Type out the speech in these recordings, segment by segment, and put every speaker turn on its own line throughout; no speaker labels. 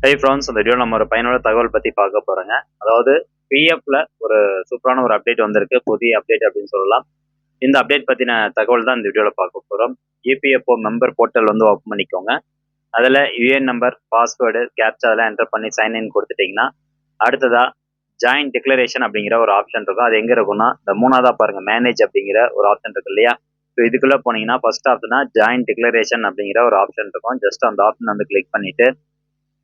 Hi friends, இந்த video நம்ம ஒரு பயனுள்ள தகவல் பற்றி பார்க்க போகிறோங்க. அதாவது பிஎஃப்ல ஒரு சூப்பரான ஒரு அப்டேட் வந்திருக்கு, புதிய அப்டேட் அப்படின்னு சொல்லலாம். இந்த அப்டேட் பற்றின தகவல் தான் இந்த வீடியோவில் பார்க்க போகிறோம். இபிஎஃப்ஓ மெம்பர் போர்ட்டல் வந்து ஓப்பன் பண்ணிக்கோங்க. அதில் யூஏஎன் நம்பர், பாஸ்வேர்டு, கேப்சா அதெல்லாம் என்டர் பண்ணி சைன்இன் கொடுத்துட்டிங்கன்னா, அடுத்ததாக ஜாயின் டிக்ளரேஷன் அப்படிங்கிற ஒரு ஆப்ஷன் இருக்கும். அது எங்கே இருக்குன்னா, இந்த மூணாவதாக பாருங்கள், மேனேஜ் அப்படிங்கிற ஒரு ஆப்ஷன் இருக்கு இல்லையா? ஸோ இதுக்குள்ளே போனீங்கன்னா ஃபர்ஸ்ட் ஆப்ஷனா ஜாயின் டிக்ளரேஷன் அப்படிங்கிற ஒரு ஆப்ஷன் இருக்கும். ஜஸ்ட் அந்த ஆப்ஷன் வந்து கிளிக் பண்ணிவிட்டு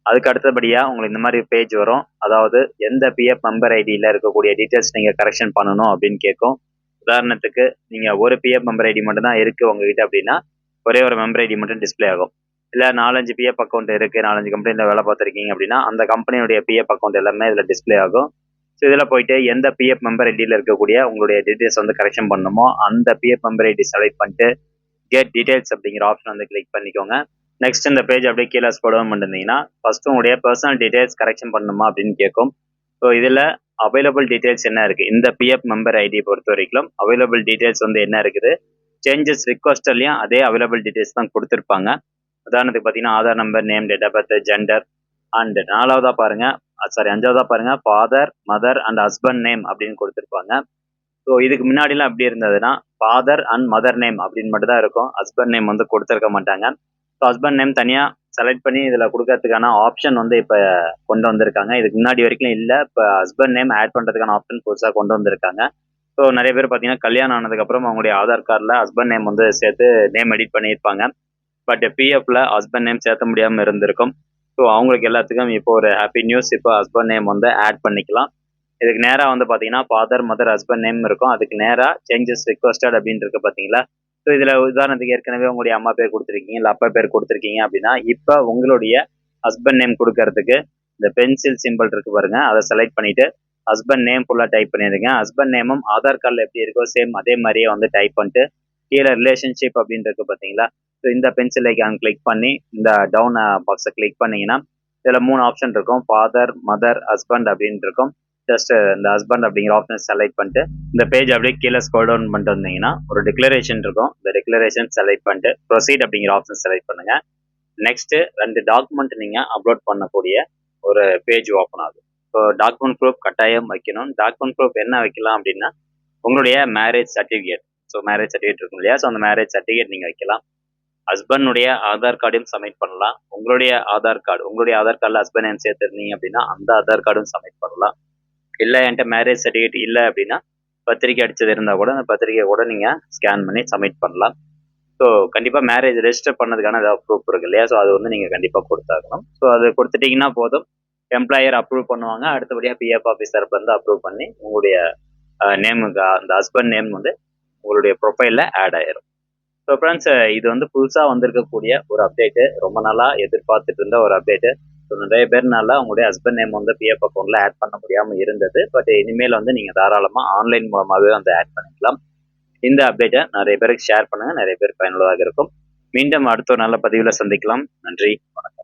அதுக்கு அடுத்தபடியா உங்களுக்கு இந்த மாதிரி பேஜ் வரும். அதாவது எந்த பிஎஃப் மெம்பர் ஐடியில் இருக்கக்கூடிய டீட்டெயில்ஸ் நீங்கள் கரெக்ஷன் பண்ணணும் அப்படின்னு கேட்கும். உதாரணத்துக்கு நீங்கள் ஒரு பிஎஃப் மெம்பர் ஐடி மட்டும் தான் இருக்குது உங்ககிட்ட அப்படின்னா, ஒரே ஒரு மெம்பர் ஐடி மட்டும் டிஸ்பிளே ஆகும். இல்லை 4-5 பிஎஃப் அக்கௌண்ட் இருக்குது, 4-5 கம்பெனியில் வேலை பார்த்துருக்கீங்க அப்படின்னா அந்த கம்பெனியுடைய பிஎஃப் அக்கௌண்ட் எல்லாமே இதில் டிஸ்பிளே ஆகும். ஸோ இதில் போயிட்டு எந்த பிஎஃப் மெம்பர் ஐடியில் இருக்கக்கூடிய உங்களுடைய டீட்டெயில்ஸ் வந்து கரெக்ஷன் பண்ணணுமோ அந்த பிஎஃப் மெம்பர் ஐடி செலக்ட் பண்ணிட்டு கெட் டீடைல்ஸ் அப்படிங்கிற ஆப்ஷன் வந்து கிளிக் பண்ணிக்கோங்க. நெக்ஸ்ட் இந்த பேஜ் அப்படியே கீழே ஸ்க்ரோல் டவுன் பண்ணிருந்தீங்கன்னா ஃபர்ஸ்ட் உங்களுடைய பர்சனல் டீடைல்ஸ் கரெக்ஷன் பண்ணணுமா அப்படின்னு கேட்கும். ஸோ இதில் அவைலபிள் டீடைல்ஸ் என்ன இருக்குது, இந்த பிஎஃப் மெம்பர் ஐடி பொறுத்த வரைக்கும் அவைலபிள் டீடைல்ஸ் வந்து என்ன இருக்குது, சேஞ்சஸ் ரிக்வஸ்ட்லையும் அதே அவைலபிள் டீடைல்ஸ் தான் கொடுத்துருப்பாங்க. உதாரணத்துக்கு பார்த்தீங்கன்னா Aadhaar number, name, date of birth, gender and அஞ்சாவதா பாருங்க father, mother and husband name அப்படின்னு கொடுத்துருப்பாங்க. ஸோ இதுக்கு முன்னாடிலாம் எப்படி இருந்ததுன்னா ஃபாதர் அண்ட் மதர் நேம் அப்படின்னு மட்டும் தான் இருக்கும், ஹஸ்பண்ட் நேம் வந்து கொடுத்துருக்க மாட்டாங்க. ஸோ ஹஸ்பண்ட் நேம் தனியாக செலக்ட் பண்ணி இதில் கொடுக்கறதுக்கான ஆப்ஷன் வந்து இப்போ கொண்டு வந்திருக்காங்க. இதுக்கு முன்னாடி வரைக்கும் இல்லை, இப்போ ஹஸ்பண்ட் நேம் ஆட் பண்ணுறதுக்கான ஆப்ஷன் புதுசாக கொண்டு வந்திருக்காங்க. ஸோ நிறைய பேர் பார்த்தீங்கன்னா கல்யாணம் ஆனதுக்கப்புறம் அவங்களுடைய ஆதார் கார்டில் ஹஸ்பண்ட் நேம் வந்து சேர்த்து நேம் எடிட் பண்ணியிருப்பாங்க. பட் பிஎஃப்ல ஹஸ்பண்ட் நேம் சேர்த்த முடியாமல் இருந்திருக்கும். ஸோ அவங்களுக்கு எல்லாத்துக்கும் இப்போ ஒரு ஹாப்பி நியூஸ், இப்போ ஹஸ்பண்ட் நேம் வந்து ஆட் பண்ணிக்கலாம். இதுக்கு நேராக வந்து பார்த்தீங்கன்னா ஃபாதர், மதர், ஹஸ்பண்ட் நேம் இருக்கும். அதுக்கு நேராக சேஞ்சஸ் ரிக்வஸ்டட் அப்படின்னு இருக்கு பார்த்தீங்களா? ஸோ இதில் உதாரணத்துக்கு ஏற்கனவே உங்களுடைய அம்மா பேர் கொடுத்துருக்கீங்க, இல்லை அப்பா பேர் கொடுத்துருக்கீங்க அப்படின்னா இப்போ உங்களுடைய ஹஸ்பண்ட் நேம் கொடுக்கறதுக்கு இந்த பென்சில் சிம்பிள் இருக்கு பாருங்க, அதை செலக்ட் பண்ணிட்டு ஹஸ்பண்ட் நேம் ஃபுல்லாக டைப் பண்ணிடுங்க. ஹஸ்பண்ட் நேமும் ஆதார் கார்டில் எப்படி இருக்கோ சேம் அதே மாதிரியே வந்து டைப் பண்ணிட்டு கீழே ரிலேஷன்ஷிப் அப்படின்னு இருக்கு பார்த்தீங்களா? ஸோ இந்த பென்சில் ஐக்கான் கிளிக் பண்ணி இந்த டவுன் பாக்ஸை கிளிக் பண்ணீங்கன்னா இதில் 3 ஆப்ஷன் இருக்கும், ஃபாதர், மதர், ஹஸ்பண்ட் அப்படின்னு இருக்கும். ஜஸ்ட் இந்த ஹஸ்பண்ட் அப்படிங்கிற ஆப்ஷன் செலக்ட் பண்ணிட்டு இந்த பேஜ் அப்படியே கீழே ஸ்க்ரோல் டவுன் பண்ணிட்டு வந்தீங்கன்னா ஒரு டிக்ளரேஷன் இருக்கும். இந்த டிக்ளரேஷன் செலக்ட் பண்ணிட்டு ப்ரொசீட் அப்படிங்கிற ஆப்ஷன் செலக்ட் பண்ணுங்க. நெக்ஸ்ட் 2 டாக்குமெண்ட் நீங்க அப்லோட் பண்ணக்கூடிய ஒரு பேஜ் ஓப்பன் ஆகும். ஸோ டாக்குமெண்ட் ப்ரூஃப் கட்டாயம் வைக்கணும். டாக்குமெண்ட் ப்ரூஃப் என்ன வைக்கலாம் அப்படின்னா உங்களுடைய marriage certificate. So marriage certificate இருக்கும் இல்லையா? ஸோ அந்த மேரேஜ் சர்டிஃபிகேட் நீங்க வைக்கலாம். ஹஸ்பண்டுடைய ஆதார் கார்டையும் சப்மிட் பண்ணலாம். உங்களுடைய ஆதார் கார்டில் ஹஸ்பண்ட் நேம் சேர்த்துருந்தீங்க அப்படின்னா அந்த ஆதார் கார்டும் சப்மிட் பண்ணலாம். இல்லை என்கிட்ட மேரேஜ் சர்டிஃபிகேட் இல்லை அப்படின்னா பத்திரிக்கை அடிச்சது இருந்தால் கூட அந்த பத்திரிக்கையை கூட நீங்கள் ஸ்கேன் பண்ணி சப்மிட் பண்ணலாம். ஸோ கண்டிப்பாக மேரேஜ் ரெஜிஸ்டர் பண்ணதுக்கான ஏதாவது ப்ரூஃப் இருக்கு இல்லையா? ஸோ அது வந்து நீங்கள் கண்டிப்பாக கொடுத்தாகணும். ஸோ அது கொடுத்துட்டிங்கன்னா போதும், எம்ப்ளாயர் அப்ரூவ் பண்ணுவாங்க. அடுத்தபடியாக பிஎஃப் ஆஃபீஸர் வந்து அப்ரூவ் பண்ணி உங்களுடைய நேமுக்கு அந்த ஹஸ்பண்ட் நேம் வந்து உங்களுடைய ப்ரொஃபைலில் ஆட் ஆயிரும். ஸோ ஃப்ரெண்ட்ஸ், இது வந்து புதுசாக வந்திருக்கக்கூடிய ஒரு அப்டேட்டு, ரொம்ப நாளாக எதிர்பார்த்துட்டு இருந்த ஒரு அப்டேட்டு. ஸோ நிறைய பேர்னால உங்களுடைய ஹஸ்பண்ட் நேம் வந்து பிஎஃப் அக்கௌண்ட்டில் ஆட் பண்ண முடியாமல் இருந்தது. பட் இனிமேல் வந்து நீங்கள் தாராளமாக ஆன்லைன் மூலமாகவே வந்து ஆட் பண்ணிக்கலாம். இந்த அப்டேட்டை நிறைய பேருக்கு ஷேர் பண்ணுங்கள், நிறைய பேர் பயனுள்ளதாக இருக்கும். மீண்டும் அடுத்த ஒரு நல்ல பதிவில் சந்திக்கலாம். நன்றி, வணக்கம்.